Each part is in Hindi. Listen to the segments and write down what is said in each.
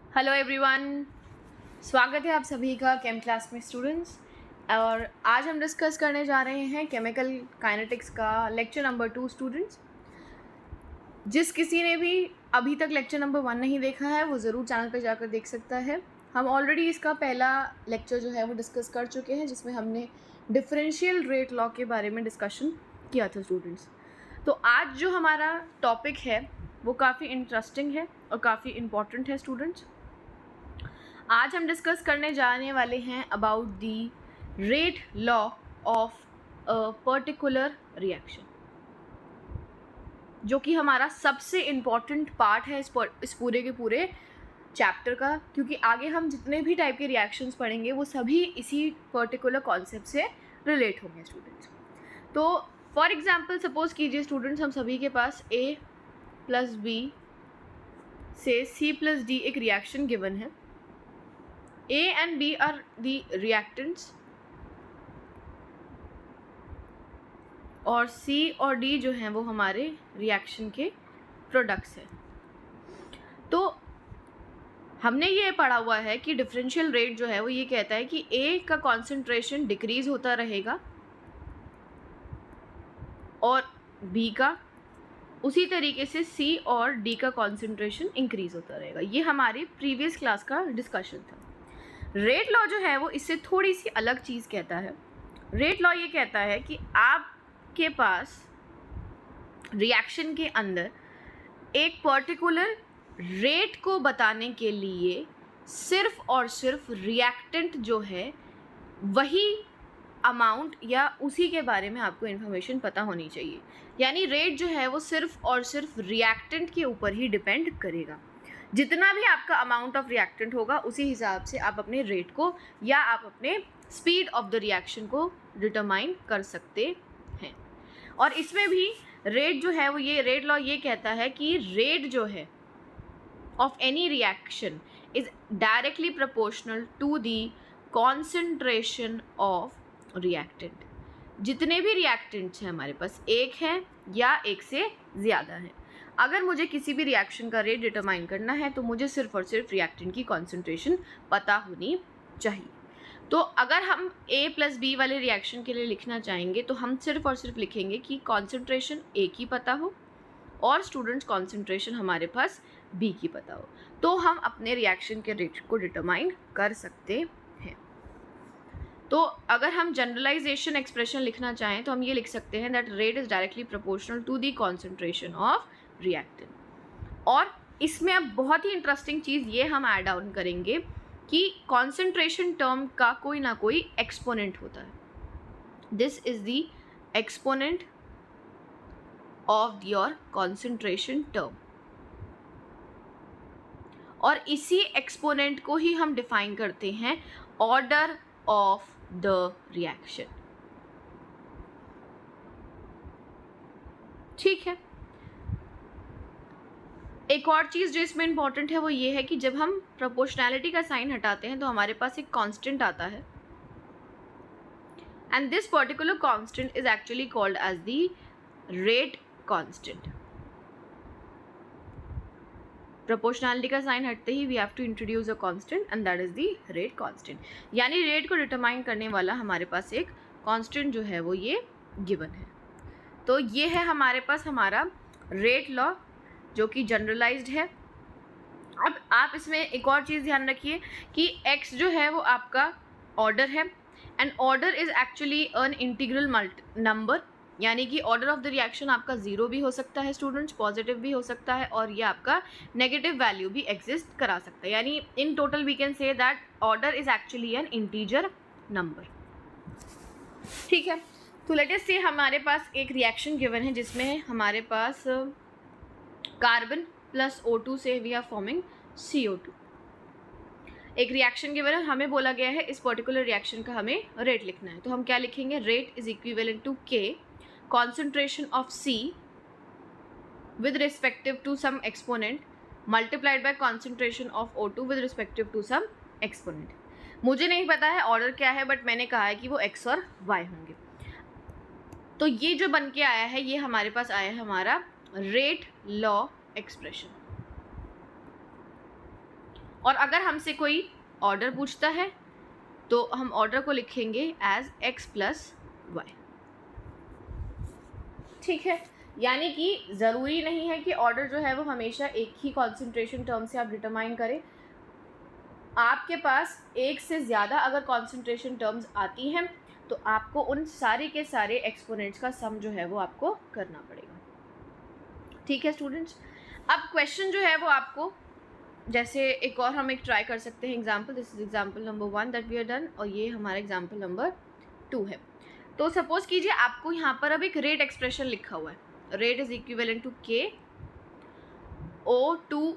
हेलो एवरीवन, स्वागत है आप सभी का केम क्लास में स्टूडेंट्स। और आज हम डिस्कस करने जा रहे हैं केमिकल काइनेटिक्स का लेक्चर नंबर 2 स्टूडेंट्स। जिस किसी ने भी अभी तक लेक्चर नंबर 1 नहीं देखा है वो ज़रूर चैनल पर जाकर देख सकता है। हम ऑलरेडी इसका पहला लेक्चर जो है वो डिस्कस कर चुके हैं, जिसमें हमने डिफरेंशियल रेट लॉ के बारे में डिस्कशन किया था स्टूडेंट्स। तो आज जो हमारा टॉपिक है वो काफ़ी इंटरेस्टिंग है और काफ़ी इम्पॉर्टेंट है स्टूडेंट्स। आज हम डिस्कस करने जाने वाले हैं about the rate law of a particular reaction, जो कि हमारा सबसे इम्पॉर्टेंट पार्ट है इस पूरे के पूरे चैप्टर का, क्योंकि आगे हम जितने भी टाइप के रिएक्शंस पढ़ेंगे वो सभी इसी पर्टिकुलर कॉन्सेप्ट से रिलेट होंगे स्टूडेंट्स। तो फॉर एग्जांपल सपोज कीजिए स्टूडेंट्स, हम सभी के पास A प्लस B से C प्लस D एक रिएक्शन गिवन है। A and B are the reactants और C और D जो हैं वो हमारे रिएक्शन के प्रोडक्ट्स हैं। तो हमने ये पढ़ा हुआ है कि डिफरेंशियल रेट जो है वो ये कहता है कि A का कॉन्सेंट्रेशन डिक्रीज होता रहेगा और B का उसी तरीके से C और D का कॉन्सेंट्रेशन इंक्रीज होता रहेगा। ये हमारी प्रीवियस क्लास का डिस्कशन था। रेट लॉ जो है वो इससे थोड़ी सी अलग चीज़ कहता है। रेट लॉ ये कहता है कि आपके पास रिएक्शन के अंदर एक पर्टिकुलर रेट को बताने के लिए सिर्फ और सिर्फ रिएक्टेंट जो है वही अमाउंट या उसी के बारे में आपको इन्फॉर्मेशन पता होनी चाहिए। यानी रेट जो है वो सिर्फ और सिर्फ रिएक्टेंट के ऊपर ही डिपेंड करेगा। जितना भी आपका अमाउंट ऑफ रिएक्टेंट होगा उसी हिसाब से आप अपने रेट को या आप अपने स्पीड ऑफ द रिएक्शन को डिटरमाइन कर सकते हैं। और इसमें भी रेट जो है वो ये रेट लॉ ये कहता है कि रेट जो है of any reaction is directly proportional to the concentration of reactant. जितने भी रिएक्टेंट्स हैं हमारे पास, एक हैं या एक से ज़्यादा हैं, अगर मुझे किसी भी रिएक्शन का रेट डिटरमाइन करना है तो मुझे सिर्फ और सिर्फ रिएक्टेंट की कॉन्सेंट्रेशन पता होनी चाहिए। तो अगर हम A प्लस B वाले रिएक्शन के लिए लिखना चाहेंगे तो हम सिर्फ और सिर्फ लिखेंगे कि कॉन्सेंट्रेशन A की पता हो और स्टूडेंट्स कॉन्सेंट्रेशन हमारे पास B की पता हो, तो हम अपने रिएक्शन के रेट को डिटरमाइन कर सकते हैं। तो अगर हम जनरलाइजेशन एक्सप्रेशन लिखना चाहें तो हम ये लिख सकते हैं that rate is directly proportional to the concentration of reactant. और इसमें अब बहुत ही इंटरेस्टिंग चीज़ ये हम ऐड ऑन करेंगे कि कॉन्सेंट्रेशन टर्म का कोई ना कोई एक्सपोनेंट होता है। This is the exponent of your concentration term, और इसी एक्सपोनेंट को ही हम डिफाइन करते हैं ऑर्डर ऑफ द रिएक्शन। ठीक है। एक और चीज़ जो इसमें इंपॉर्टेंट है वो ये है कि जब हम प्रोपोर्शनैलिटी का साइन हटाते हैं तो हमारे पास एक कांस्टेंट आता है, and this particular constant is actually called as the rate constant. Proportionality का साइन हटते ही we have to introduce a constant and that is the rate constant. यानी रेट को डिटरमाइन करने वाला हमारे पास एक कांस्टेंट जो है वो ये गिवन है। तो ये है हमारे पास हमारा रेट लॉ जो कि जनरलाइज्ड है। अब आप इसमें एक और चीज़ ध्यान रखिए कि x जो है वो आपका ऑर्डर है, and order is actually an integral number, यानी कि ऑर्डर ऑफ द रिएक्शन आपका 0 भी हो सकता है स्टूडेंट्स, पॉजिटिव भी हो सकता है, और ये आपका नेगेटिव वैल्यू भी एग्जिस्ट करा सकता है। यानी in total we can say that order is actually an integer number. ठीक है। तो लेट अस से हमारे पास एक रिएक्शन गिवन है जिसमें हमारे पास कार्बन प्लस O2 से वी आर फॉर्मिंग CO2। एक रिएक्शन गिवन है, हमें बोला गया है इस पर्टिकुलर रिएक्शन का हमें रेट लिखना है। तो हम क्या लिखेंगे? Rate is equivalent to K concentration of C with respective to some exponent multiplied by concentration of O2 with respective to some exponent. मुझे नहीं पता है ऑर्डर क्या है, बट मैंने कहा है कि वो X और Y होंगे। तो ये जो बन के आया है ये हमारे पास आया है हमारा रेट लॉ एक्सप्रेशन। और अगर हमसे कोई ऑर्डर पूछता है तो हम ऑर्डर को लिखेंगे एज x प्लस वाई। ठीक है, यानी कि ज़रूरी नहीं है कि ऑर्डर जो है वो हमेशा एक ही कॉन्सेंट्रेशन टर्म से आप डिटरमाइन करें। आपके पास एक से ज़्यादा अगर कॉन्सेंट्रेशन टर्म्स आती हैं तो आपको उन सारे के सारे एक्सपोनेंट्स का सम जो है वो आपको करना पड़ेगा। ठीक है स्टूडेंट्स, अब क्वेश्चन जो है वो आपको, जैसे एक और हम एक ट्राई कर सकते हैं example. This is example number 1 that we are done, और ये हमारा एग्जाम्पल नंबर 2 है। तो सपोज कीजिए आपको यहाँ पर अब एक रेट एक्सप्रेशन लिखा हुआ है, rate is equivalent to k O2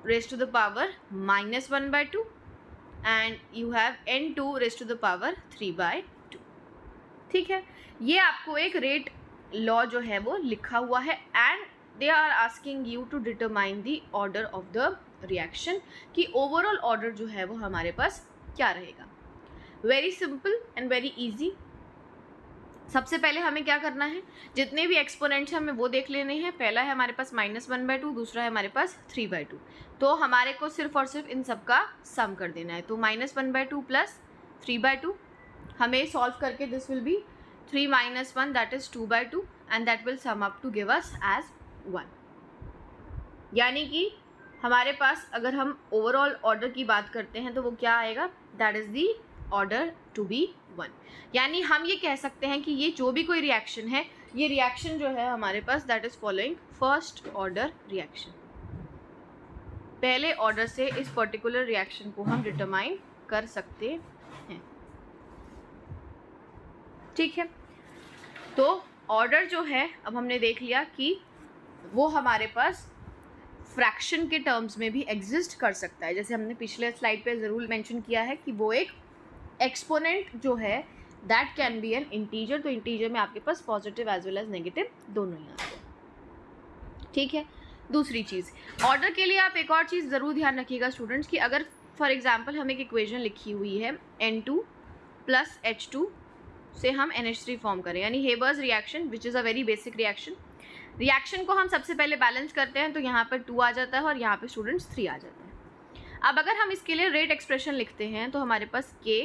raised to the power -1/2 and you have N2 raised to the power 3/2। ठीक है, ये आपको एक रेट लॉ जो है वो लिखा हुआ है and they are asking you to determine the order of the reaction, कि ओवरऑल ऑर्डर जो है वो हमारे पास क्या रहेगा। Very simple and very easy. सबसे पहले हमें क्या करना है, जितने भी एक्सपोनेंट्स हैं हमें वो देख लेने हैं। पहला है हमारे पास -1/2, दूसरा है हमारे पास 3/2। तो हमारे को सिर्फ और सिर्फ इन सब का सम कर देना है। तो -1/2 प्लस 3/2 हमें सॉल्व करके this will be 3 - 1 that is 2/2 and that will sum up to give us as 1। यानी कि हमारे पास अगर हम ओवरऑल ऑर्डर की बात करते हैं तो वो क्या आएगा, that is the order to be 1। यानी हम ये कह सकते हैं कि ये जो भी कोई रिएक्शन है, ये रिएक्शन जो है हमारे पास that is following first order reaction. पहले ऑर्डर से इस पर्टिकुलर रिएक्शन को हम डिटरमाइन कर सकते हैं। ठीक है, तो ऑर्डर जो है अब हमने देख लिया कि वो हमारे पास फ्रैक्शन के टर्म्स में भी एग्जिस्ट कर सकता है। जैसे हमने पिछले स्लाइड पे ज़रूर मेंशन किया है कि वो एक एक्सपोनेंट जो है that can be an integer. तो इंटीजर में आपके पास positive as well as negative दोनों ही आते हैं। ठीक है, दूसरी चीज़ ऑर्डर के लिए आप एक और चीज़ ज़रूर ध्यान रखिएगा स्टूडेंट्स, कि अगर फॉर एग्जांपल हमें एक इक्वेशन लिखी हुई है N2 + H2 से हम NH3 फॉर्म करें, यानी Haber's reaction which is a very basic reaction. Reaction को हम सबसे पहले बैलेंस करते हैं तो यहाँ पर 2 आ जाता है और यहाँ पे स्टूडेंट्स 3 आ जाता है। अब अगर हम इसके लिए रेट एक्सप्रेशन लिखते हैं तो हमारे पास k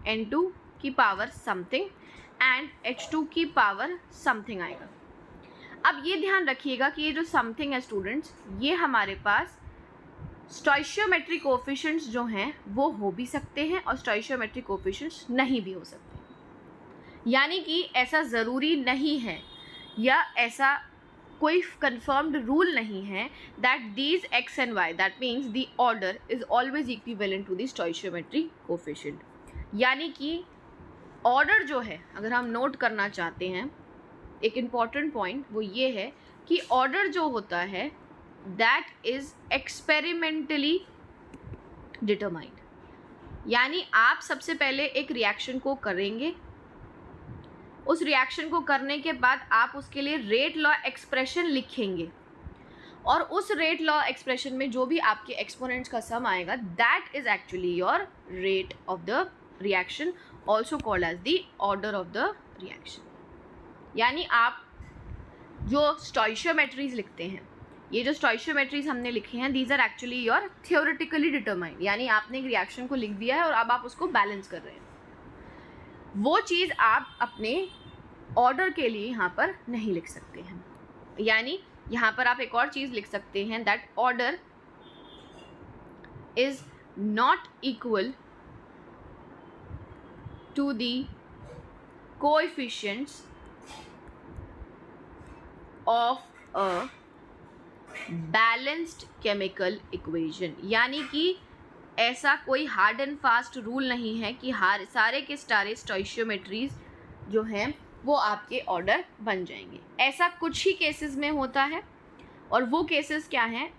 N2 की पावर समथिंग एंड H2 की पावर समथिंग आएगा। अब ये ध्यान रखिएगा कि ये जो समथिंग है स्टूडेंट्स, ये हमारे पास स्टोइशियोमेट्रिक कोएफिशिएंट्स जो हैं वो हो भी सकते हैं और स्टोइशियोमेट्रिक कोएफिशिएंट्स नहीं भी हो सकते। यानी कि ऐसा ज़रूरी नहीं है या ऐसा कोई कंफर्म्ड रूल नहीं है that these x and y, that means the order is always equivalent to the stoichiometric coefficient. यानी कि ऑर्डर जो है, अगर हम नोट करना चाहते हैं एक इम्पॉर्टेंट पॉइंट, वो ये है कि ऑर्डर जो होता है दैट इज एक्सपेरिमेंटली डिटरमाइंड। यानी आप सबसे पहले एक रिएक्शन को करेंगे, उस रिएक्शन को करने के बाद आप उसके लिए रेट लॉ एक्सप्रेशन लिखेंगे और उस रेट लॉ एक्सप्रेशन में जो भी आपके एक्सपोनेंट्स का सम आएगा that is actually your rate of the reaction, also called as the order of the reaction. यानी आप जो स्टोइशियोमेट्रीज लिखते हैं, ये जो स्टोइशियोमेट्रीज हमने लिखे हैं these are actually your theoretically determined. यानी आपने एक रिएक्शन को लिख दिया है और अब आप उसको बैलेंस कर रहे हैं। वो चीज़ आप अपने ऑर्डर के लिए यहाँ पर नहीं लिख सकते हैं। यानी यहाँ पर आप एक और चीज़ लिख सकते हैं that order is not equal to the coefficients of a balanced chemical equation. यानी कि ऐसा कोई हार्ड एंड फास्ट रूल नहीं है कि सारे के सारे स्टोइशियोमेट्रीज जो हैं वो आपके ऑर्डर बन जाएंगे। ऐसा कुछ ही केसेस में होता है और वो केसेस क्या हैं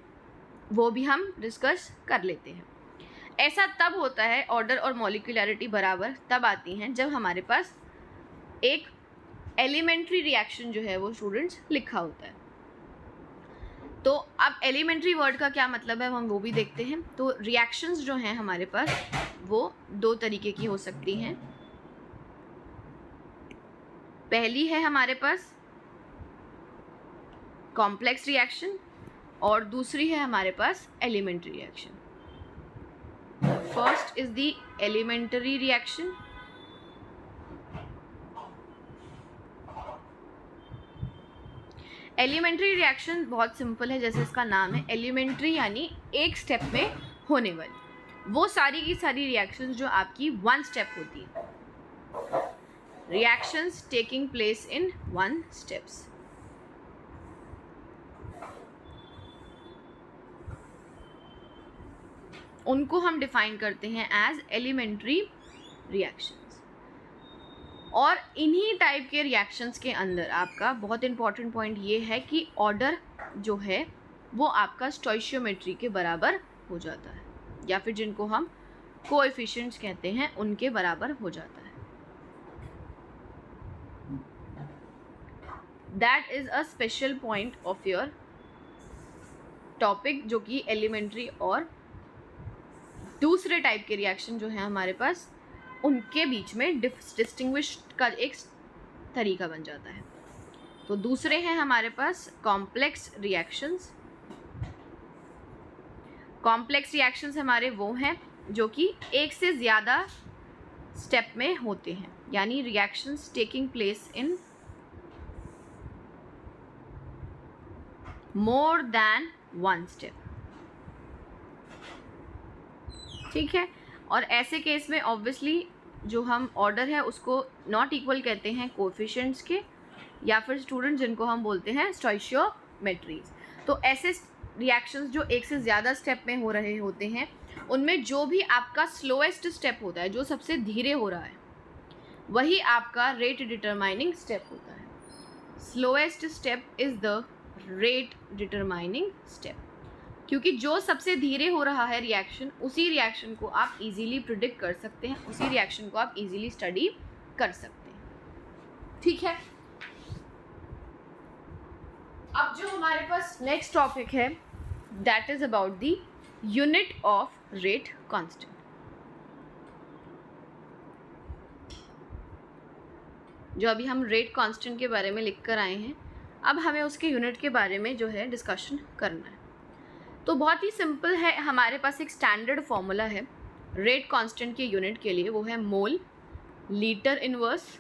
वो भी हम डिस्कस कर लेते हैं। ऐसा तब होता है, ऑर्डर और मॉलिक्यूलैरिटी बराबर तब आती हैं जब हमारे पास एक एलिमेंट्री रिएक्शन जो है वो स्टूडेंट्स लिखा होता है। तो अब एलिमेंट्री वर्ड का क्या मतलब है हम वो भी देखते हैं। तो रिएक्शंस जो हैं हमारे पास वो 2 तरीके की हो सकती हैं। पहली है हमारे पास कॉम्प्लेक्स रिएक्शन और दूसरी है हमारे पास elementary reaction. First is the elementary reaction. Elementary reaction बहुत सिंपल है, जैसे इसका नाम है एलिमेंट्री, यानी एक स्टेप में होने वाली. वो सारी की सारी रिएक्शंस जो आपकी वन स्टेप होती है, reactions taking place in one steps. उनको हम डिफाइन करते हैं एज एलिमेंट्री रिएक्शंस. और इन्हीं टाइप के रिएक्शंस के अंदर आपका बहुत इंपॉर्टेंट पॉइंट ये है कि ऑर्डर जो है वो आपका स्टोइशियोमेट्री के बराबर हो जाता है, या फिर जिनको हम कोएफिशिएंट्स कहते हैं उनके बराबर हो जाता है. That is a special point of your topic, जो कि एलिमेंट्री और दूसरे टाइप के रिएक्शन जो है हमारे पास उनके बीच में डिस्टिंग्विश का एक तरीका बन जाता है. तो दूसरे हैं हमारे पास कॉम्प्लेक्स रिएक्शंस. कॉम्प्लेक्स रिएक्शंस हमारे वो हैं जो कि एक से ज़्यादा स्टेप में होते हैं, यानी reactions taking place in more than one step. ठीक है. और ऐसे केस में ऑब्वियसली जो हम ऑर्डर है उसको नॉट इक्वल कहते हैं कोएफिशिएंट्स के, या फिर स्टूडेंट जिनको हम बोलते हैं स्टोइशियोमेट्रीज. तो ऐसे रिएक्शंस जो एक से ज़्यादा स्टेप में हो रहे होते हैं, उनमें जो भी आपका स्लोएस्ट स्टेप होता है, जो सबसे धीरे हो रहा है, वही आपका रेट डिटरमाइनिंग स्टेप होता है. Slowest step is the rate determining step, क्योंकि जो सबसे धीरे हो रहा है रिएक्शन, उसी रिएक्शन को आप इजीली प्रिडिक्ट कर सकते हैं, उसी रिएक्शन को आप इजीली स्टडी कर सकते हैं. ठीक है. अब जो हमारे पास नेक्स्ट टॉपिक है, that is about the unit of rate constant. जो अभी हम रेट कांस्टेंट के बारे में लिख कर आए हैं, अब हमें उसके यूनिट के बारे में जो है डिस्कशन करना है. तो बहुत ही सिंपल है, हमारे पास एक स्टैंडर्ड फॉर्मूला है रेट कांस्टेंट के यूनिट के लिए, वो है मोल litre inverse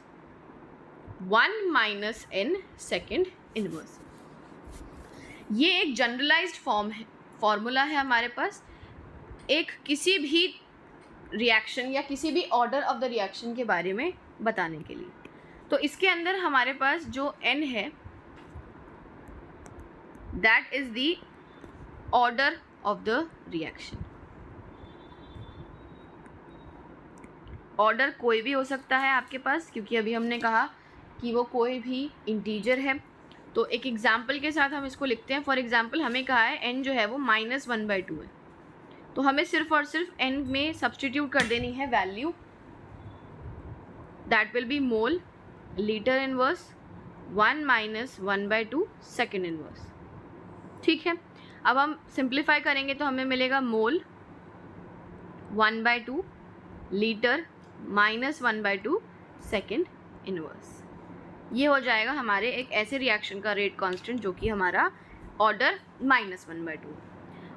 1 minus n second inverse. ये एक जनरलाइज्ड फॉर्मूला है हमारे पास एक किसी भी रिएक्शन या किसी भी ऑर्डर ऑफ द रिएक्शन के बारे में बताने के लिए. तो इसके अंदर हमारे पास जो n है, that is the order of the reaction. Order कोई भी हो सकता है आपके पास, क्योंकि अभी हमने कहा कि वो कोई भी इंटीजर है. तो एक एग्जाम्पल के साथ हम इसको लिखते हैं. फॉर एग्जाम्पल हमें कहा है n जो है वो -1/2 है, तो हमें सिर्फ और सिर्फ n में सब्सटीट्यूट कर देनी है value. That will be mole litre inverse 1 minus 1/2 second inverse. ठीक है. अब हम सिंप्लीफाई करेंगे तो हमें मिलेगा मोल 1/2 लीटर माइनस 1/2 सेकेंड इनवर्स. ये हो जाएगा हमारे एक ऐसे रिएक्शन का रेट कांस्टेंट जो कि हमारा ऑर्डर -1/2.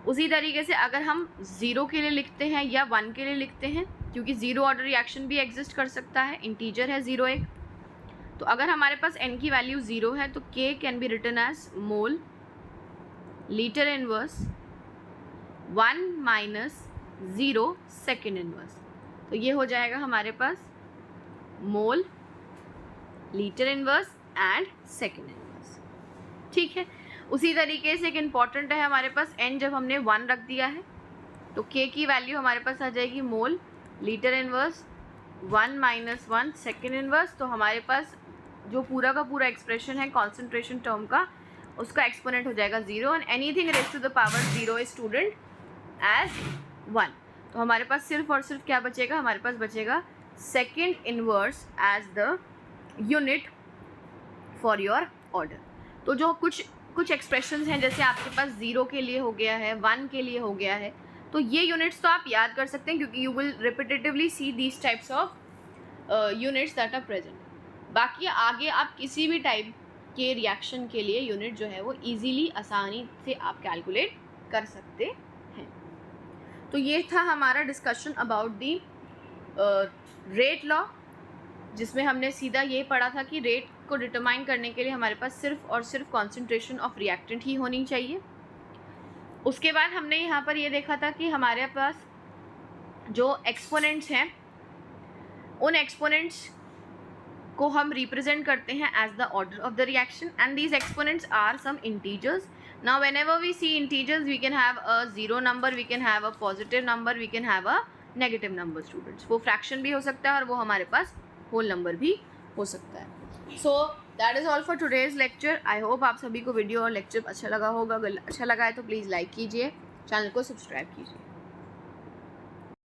उसी तरीके से अगर हम 0 के लिए लिखते हैं या 1 के लिए लिखते हैं, क्योंकि 0 ऑर्डर रिएक्शन भी एग्जिस्ट कर सकता है, इंटीजर है 0 एक. तो अगर हमारे पास n की वैल्यू 0 है तो k can be written as mole litre inverse 1 minus 0 second inverse. तो ये हो जाएगा हमारे पास mole litre inverse and second inverse. ठीक है. उसी तरीके से एक इम्पॉर्टेंट है हमारे पास n जब हमने 1 रख दिया है तो k की वैल्यू हमारे पास आ जाएगी मोल litre inverse 1 minus 1 second inverse. तो हमारे पास जो पूरा का पूरा एक्सप्रेशन है कॉन्सेंट्रेशन टर्म का, उसका एक्सपोनेंट हो जाएगा 0 and anything raise to the power 0 is student as 1. तो हमारे पास सिर्फ और सिर्फ क्या बचेगा, हमारे पास बचेगा second inverse as the unit for your order. तो जो कुछ एक्सप्रेशंस हैं, जैसे आपके पास 0 के लिए हो गया है, 1 के लिए हो गया है, तो ये यूनिट्स तो आप याद कर सकते हैं क्योंकि you will repetitively see these types of units that are present. बाकी आगे आप किसी भी टाइप के रिएक्शन के लिए यूनिट जो है वो इजीली आसानी से आप कैलकुलेट कर सकते हैं. तो ये था हमारा discussion about the rate law, जिसमें हमने सीधा ये पढ़ा था कि रेट को डिटरमाइन करने के लिए हमारे पास सिर्फ और सिर्फ कॉन्सेंट्रेशन ऑफ रिएक्टेंट ही होनी चाहिए। उसके बाद हमने यहाँ पर ये देखा था कि हमारे पास जो एक्सपोनेंट्स हैं उन एक्सपोनेंट्स को हम रिप्रेजेंट करते हैं as the order of the reaction, and these exponents are some integers. Now whenever we see integers, we can have a zero number, we can have a positive number, we can have a negative number students. वो fraction भी हो सकता है और वो हमारे पास whole number भी हो सकता है. So that is all for today's lecture. I hope आप सभी को वीडियो और लेक्चर अच्छा लगा होगा. अगर अच्छा लगा है तो प्लीज़ लाइक कीजिए, चैनल को सब्सक्राइब कीजिए.